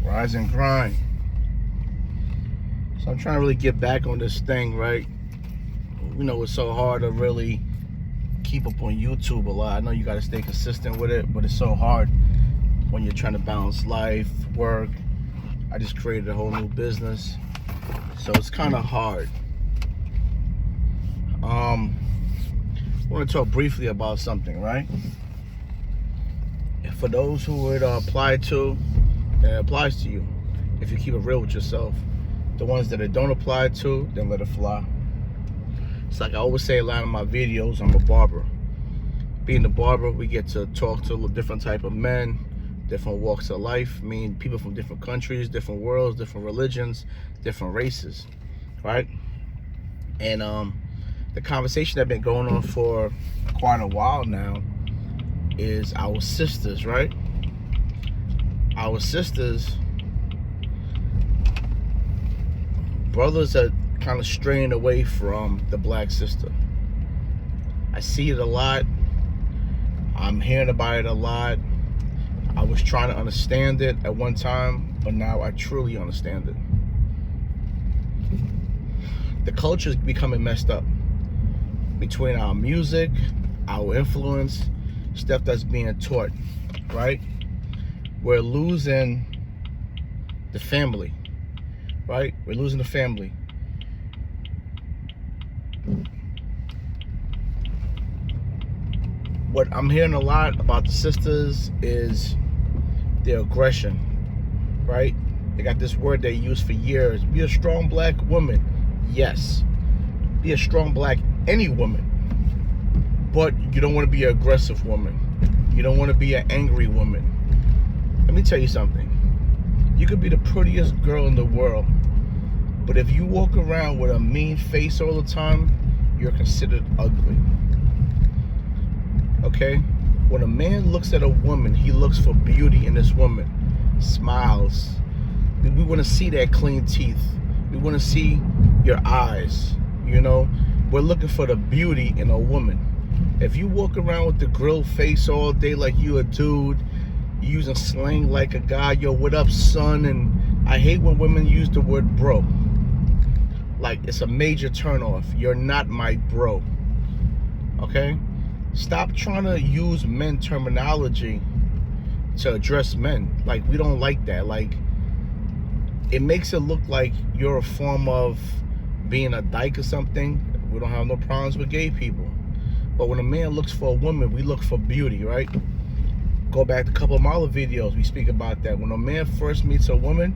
Rise and grind. So I'm trying to really get back on this thing, right? You know, it's so hard to really keep up on YouTube a lot. I know you got to stay consistent with it, but it's so hard when you're trying to balance life, work. I just created a whole new business, so it's kind of hard. I want to talk briefly about something, right? For those who it apply to, it applies to you. If you keep it real with yourself. The ones that it don't apply to, then let it fly. It's like I always say a lot in my videos, I'm a barber. Being a barber, we get to talk to different type of men, different walks of life. I mean, people from different countries, different worlds, different religions, different races, right? And the conversation that's been going on for quite a while now is our sisters, right? Our sisters, brothers are kind of straying away from the black sister. I see it a lot. I'm hearing about it a lot. I was trying to understand it at one time, but now I truly understand it. The culture is becoming messed up between our music, our influence, stuff that's being taught, right? We're losing the family, right? We're losing the family. What I'm hearing a lot about the sisters is their aggression, right? They got this word they use for years. Be a strong black woman. Yes. Be a strong black any woman. But you don't want to be an aggressive woman. You don't want to be an angry woman. Let me tell you something. You could be the prettiest girl in the world, but if you walk around with a mean face all the time, you're considered ugly. Okay? When a man looks at a woman, he looks for beauty in this woman. Smiles. We want to see that clean teeth. We want to see your eyes. You know? We're looking for the beauty in a woman. If you walk around with the grilled face all day like you a dude, you using slang like a guy, yo, what up, son? And I hate when women use the word bro. Like, it's a major turnoff. You're not my bro. Okay? Stop trying to use men terminology to address men. Like, we don't like that. Like, it makes it look like you're a form of being a dyke or something. We don't have no problems with gay people. But when a man looks for a woman, we look for beauty, right? Go back to a couple of my other videos, we speak about that. When a man first meets a woman,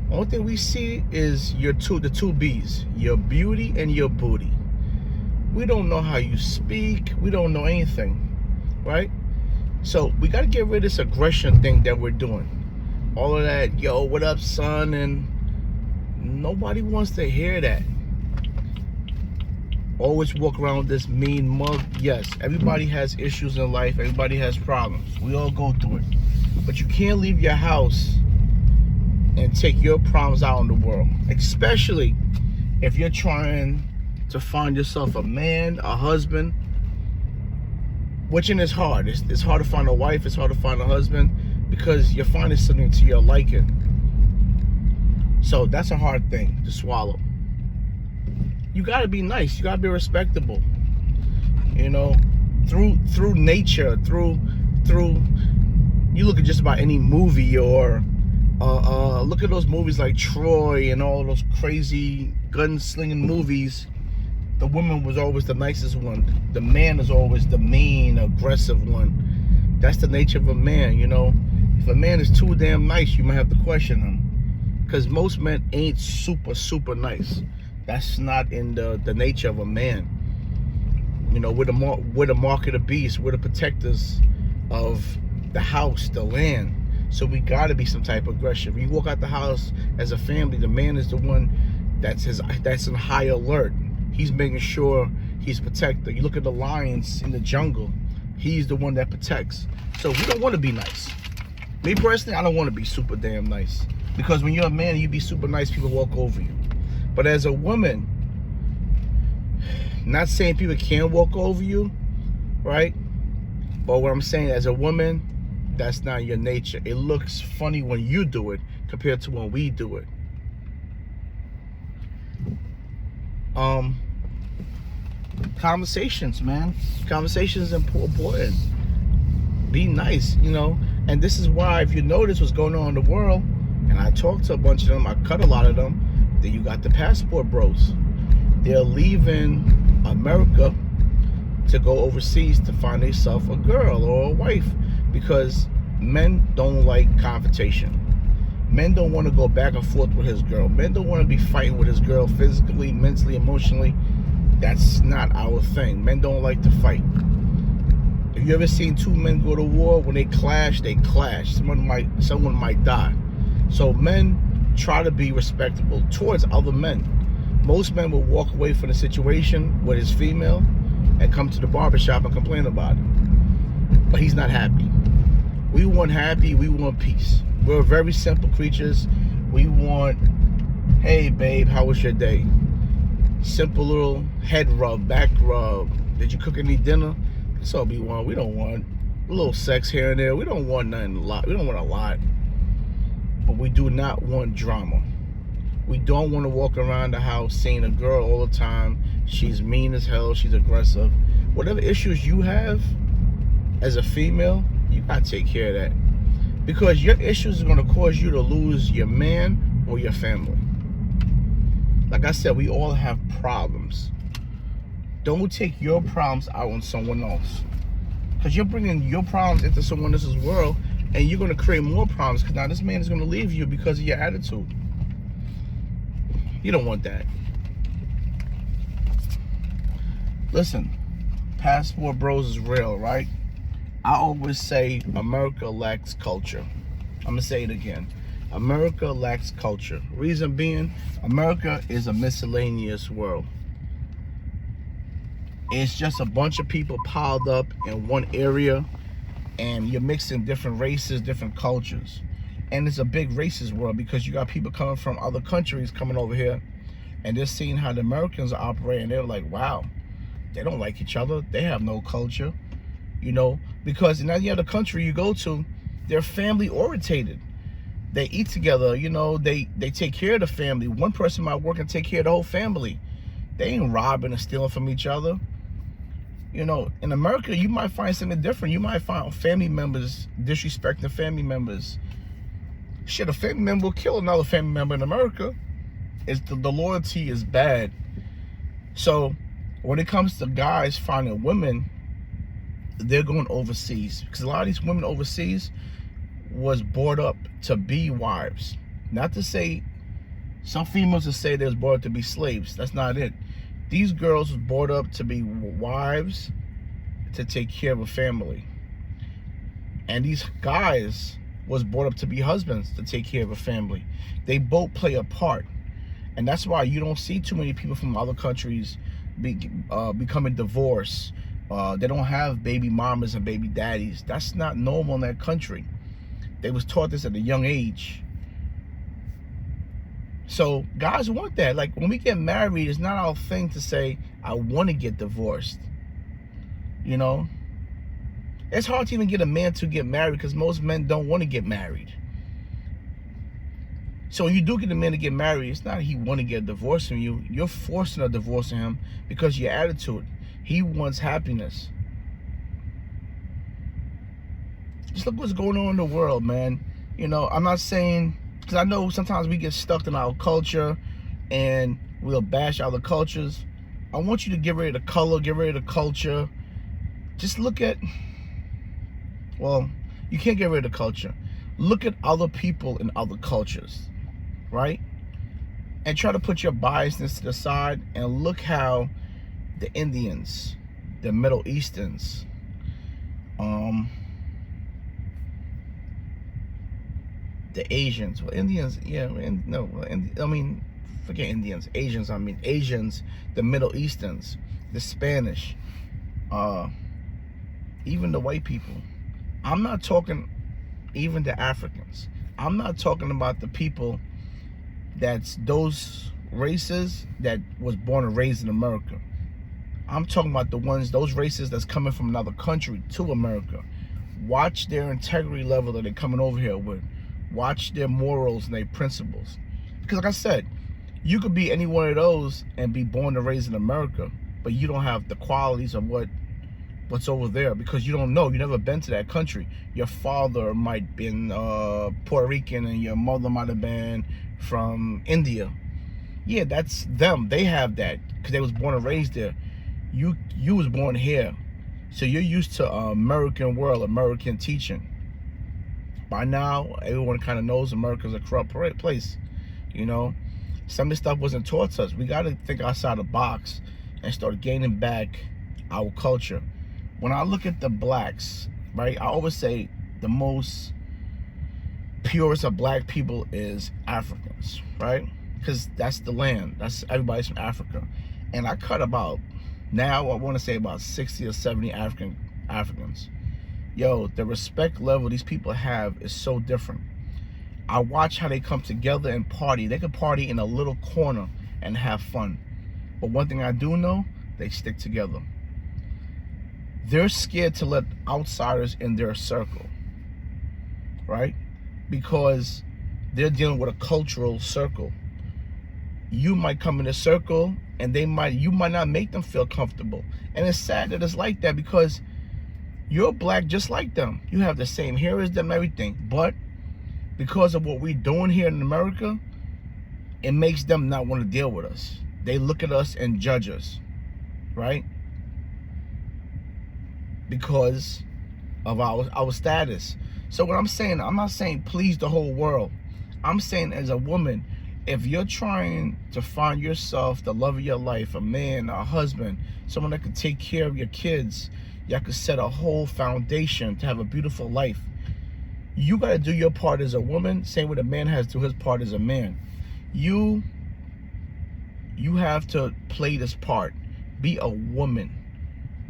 the only thing we see is the two B's, your beauty and your booty. We don't know how you speak. We don't know anything, right? So we got to get rid of this aggression thing that we're doing. All of that, yo, what up, son? And nobody wants to hear that. Always walk around with this mean mug. Yes, everybody has issues in life. Everybody has problems. We all go through it. But you can't leave your house and take your problems out in the world. Especially if you're trying to find yourself a man, a husband. Which is hard. It's hard to find a wife. It's hard to find a husband because you're finding something to your liking. So that's a hard thing to swallow. You gotta be nice. You gotta be respectable. You know, through nature, through. You look at just about any movie, or look at those movies like Troy and all those crazy gunslinging movies. The woman was always the nicest one. The man is always the mean, aggressive one. That's the nature of a man. You know, if a man is too damn nice, you might have to question him, because most men ain't super nice. That's not in the nature of a man. You know, we're the mark of the beast. We're the protectors of the house, the land. So we got to be some type of aggression. When you walk out the house as a family, the man is the one that's in high alert. He's making sure he's a protector. You look at the lions in the jungle. He's the one that protects. So we don't want to be nice. Me personally, I don't want to be super damn nice. Because when you're a man and you be super nice, people walk over you. But as a woman, not saying people can't walk over you, right? But what I'm saying, as a woman, That's not your nature. It looks funny when you do it compared to when we do it. Conversations, man. Conversations is important. Be nice, you know. And this is why, if you notice what's going on in the world, and I talked to a bunch of them, I cut a lot of them, then you got the passport bros. They're leaving America to go overseas to find themselves a girl or a wife, because men don't like confrontation. Men don't want to go back and forth with his girl. Men don't want to be fighting with his girl physically, mentally, emotionally. That's not our thing. Men don't like to fight. If you ever seen two men go to war, when they clash, someone might die. So men try to be respectable towards other men. Most men will walk away from the situation with his female and come to the barbershop and complain about it. But he's not happy. We want happy, we want peace. We're very simple creatures. We want, hey babe, how was your day? Simple little head rub, back rub. Did you cook any dinner? That's all we want. We don't want a little sex here and there. We don't want nothing a lot. We don't want a lot. But we do not want drama. We don't want to walk around the house seeing a girl all the time. She's mean as hell. She's aggressive. Whatever issues you have as a female, you gotta take care of that. Because your issues are gonna cause you to lose your man or your family. Like I said, we all have problems. Don't take your problems out on someone else. Because you're bringing your problems into someone else's world, and you're going to create more problems, because now this man is going to leave you because of your attitude. You don't want that. Listen, passport bros is real, right? I always say America lacks culture. I'm going to say it again. America lacks culture. Reason being, America is a miscellaneous world. It's just a bunch of people piled up in one area, and you're mixing different races, different cultures. And it's a big racist world, because you got people coming from other countries coming over here, and they're seeing how the Americans operate, and they're like, wow, they don't like each other. They have no culture, you know, because in any other country you go to, they're family orientated. They eat together, you know, they take care of the family. One person might work and take care of the whole family. They ain't robbing and stealing from each other. You know, in America, you might find something different. You might find family members disrespecting family members. Shit, a family member will kill another family member in America. The loyalty is bad. So when it comes to guys finding women, they're going overseas. Because a lot of these women overseas was brought up to be wives. Not to say, some females will say they was brought up to be slaves. That's not it. These girls was brought up to be wives, to take care of a family. And these guys was brought up to be husbands, to take care of a family. They both play a part. And that's why you don't see too many people from other countries becoming divorced. They don't have baby mamas and baby daddies. That's not normal in that country. They was taught this at a young age. So guys want that. Like when we get married, it's not our thing to say, I want to get divorced. You know? It's hard to even get a man to get married, because most men don't want to get married. So when you do get a man to get married, it's not he want to get a divorce from you. You're forcing a divorce on him because of your attitude. He wants happiness. Just look what's going on in the world, man. You know, I'm not saying, because I know sometimes we get stuck in our culture and we'll bash other cultures. I want you to get rid of the color, get rid of the culture. Just look at, well, you can't get rid of the culture. Look at other people in other cultures, right? And try to put your biasness to the side and look how the Indians, the Middle Easterns, the Asians, well, Indians, yeah, forget Indians, Asians, Asians, the Middle Easterns, the Spanish, even the white people. I'm not talking even the Africans. I'm not talking about the people that's those races that was born and raised in America. I'm talking about the ones, those races that's coming from another country to America. Watch their integrity level that they're coming over here with. Watch their morals and their principles. Because like I said, you could be any one of those and be born and raised in America, but you don't have the qualities of what's over there, because you don't know. You've never been to that country. Your father might have been Puerto Rican and your mother might have been from India. Yeah, that's them. They have that because they was born and raised there. You was born here. So you're used to American world, American teaching. By now, everyone kind of knows America's a corrupt place. You know, some of this stuff wasn't taught to us. We got to think outside the box and start gaining back our culture. When I look at the blacks, right, I always say the most purest of black people is Africans, right? Because that's the land. That's everybody's from Africa. And I cut about, now I want to say about 60 or 70 Africans. Yo, the respect level these people have is so different. I watch how they come together and party. They can party in a little corner and have fun. But one thing I do know, they stick together. They're scared to let outsiders in their circle, right? Because they're dealing with a cultural circle. You might come in a circle and you might not make them feel comfortable. And it's sad that it's like that, because you're black just like them. You have the same hair as them, everything. But because of what we're doing here in America, it makes them not want to deal with us. They look at us and judge us, right? Because of our status. So what I'm saying, I'm not saying please the whole world. I'm saying as a woman, if you're trying to find yourself the love of your life, a man, a husband, someone that can take care of your kids, y'all can set a whole foundation to have a beautiful life. You got to do your part as a woman, same way a man has to do his part as a man. You have to play this part. Be a woman.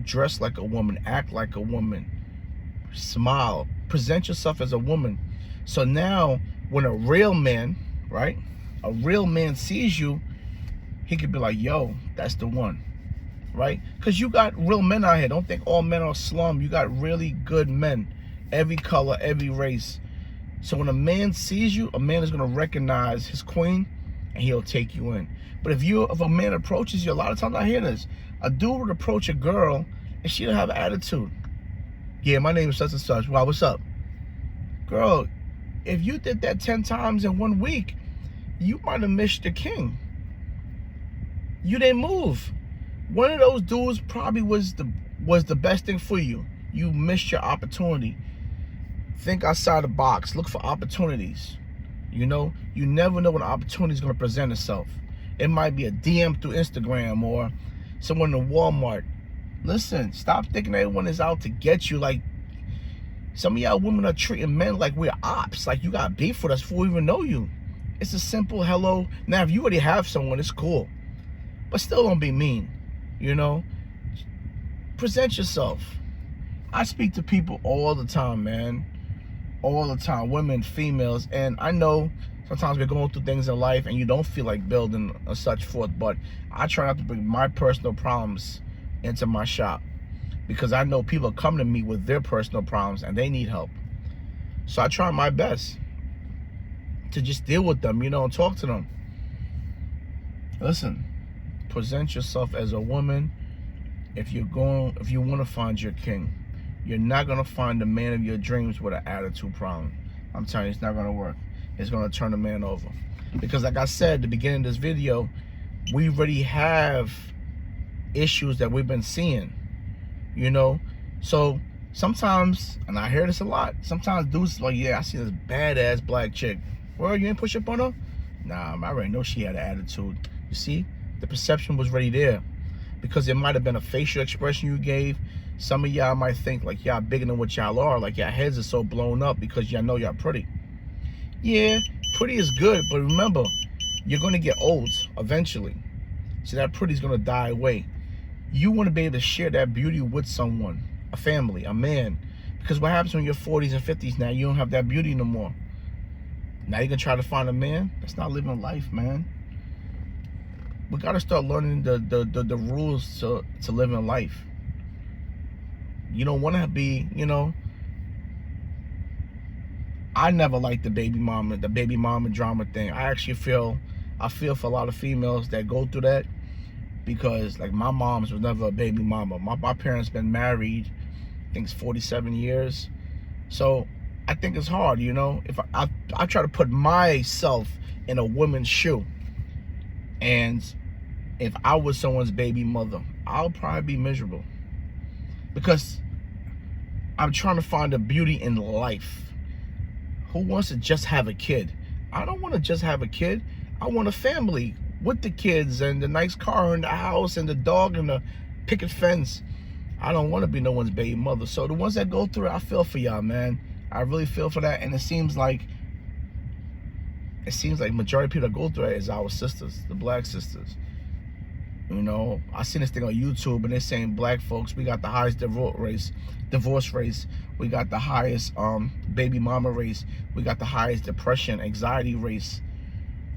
Dress like a woman. Act like a woman. Smile. Present yourself as a woman. So now, when a real man, right? A real man sees you, he could be like, yo, that's the one. Right? Because you got real men out here. Don't think all men are slum. You got really good men. Every color, every race. So when a man sees you, a man is going to recognize his queen and he'll take you in. But if a man approaches you, a lot of times I hear this. A dude would approach a girl and she'll have an attitude. Yeah, my name is such and such. Wow, what's up? Girl, if you did that 10 times in 1 week, you might have missed the king. You didn't move. One of those dudes probably was the best thing for you. You missed your opportunity. Think outside the box. Look for opportunities. You know, you never know when an opportunity is going to present itself. It might be a DM through Instagram or someone in Walmart. Listen, stop thinking everyone is out to get you. Like, some of y'all women are treating men like we're ops. Like you got beef with us before we even know you. It's a simple hello. Now, if you already have someone, it's cool. But still don't be mean. You know? Present yourself. I speak to people all the time, man. All the time. Women, females. And I know sometimes we're going through things in life and you don't feel like building or such forth. But I try not to bring my personal problems into my shop. Because I know people come to me with their personal problems and they need help. So I try my best to just deal with them, you know, and talk to them. Listen, present yourself as a woman. If you want to find your king, you're not going to find the man of your dreams with an attitude problem. I'm telling you, it's not going to work. It's going to turn the man over. Because like I said at the beginning of this video, we already have issues that we've been seeing, you know? So sometimes, and I hear this a lot, sometimes dudes like, yeah, I see this badass black chick. Well, you ain't push up on her? Nah, I already know she had an attitude. You see, the perception was already there. Because it might have been a facial expression you gave. Some of y'all might think like y'all bigger than what y'all are. Like your heads are so blown up because y'all know y'all pretty. Yeah, pretty is good, but remember, you're going to get old eventually. So that pretty's going to die away. You want to be able to share that beauty with someone, a family, a man. Because what happens when you're 40s and 50s now, you don't have that beauty no more. Now you're going to try to find a man? That's not living life, man. We got to start learning the rules to living life. You don't want to be, you know, I never liked the baby mama drama thing. I feel for a lot of females that go through that, because like my mom's was never a baby mama. My parents been married, I think it's 47 years. So I think it's hard, you know. If I try to put myself in a woman's shoe, and if I was someone's baby mother, I'll probably be miserable, because I'm trying to find the beauty in life. Who wants to just have a kid? I don't want to just have a kid. I want a family with the kids and the nice car and the house and the dog and the picket fence. I don't want to be no one's baby mother. So the ones that go through it, I feel for y'all, man. I really feel for that. And it seems like majority of people that go through it is our sisters, the black sisters. You know, I seen this thing on YouTube, and they're saying black folks, we got the highest divorce rates. We got the highest baby mama rates. We got the highest depression, anxiety rates.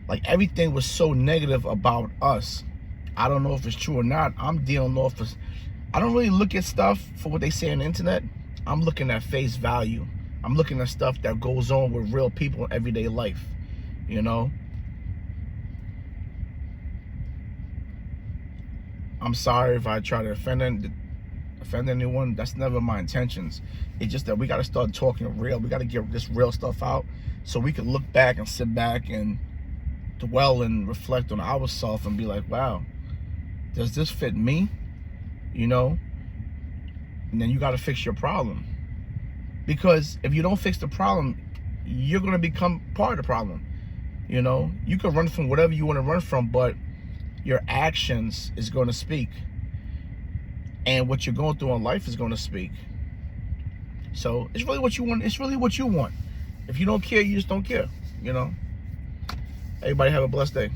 Like, everything was so negative about us. I don't know if it's true or not. I'm dealing off of, I don't really look at stuff for what they say on the internet. I'm looking at face value. I'm looking at stuff that goes on with real people in everyday life, you know. I'm sorry if I try to offend anyone. That's never my intentions. It's just that we got to start talking real. We got to get this real stuff out, so we can look back and sit back and dwell and reflect on ourselves and be like, wow, does this fit me? You know? And then you got to fix your problem. Because if you don't fix the problem, you're going to become part of the problem. You know? You can run from whatever you want to run from, but your actions is going to speak, and what you're going through in life is going to speak. So it's really what you want. It's really what you want. If you don't care, you just don't care, you know. Everybody have a blessed day.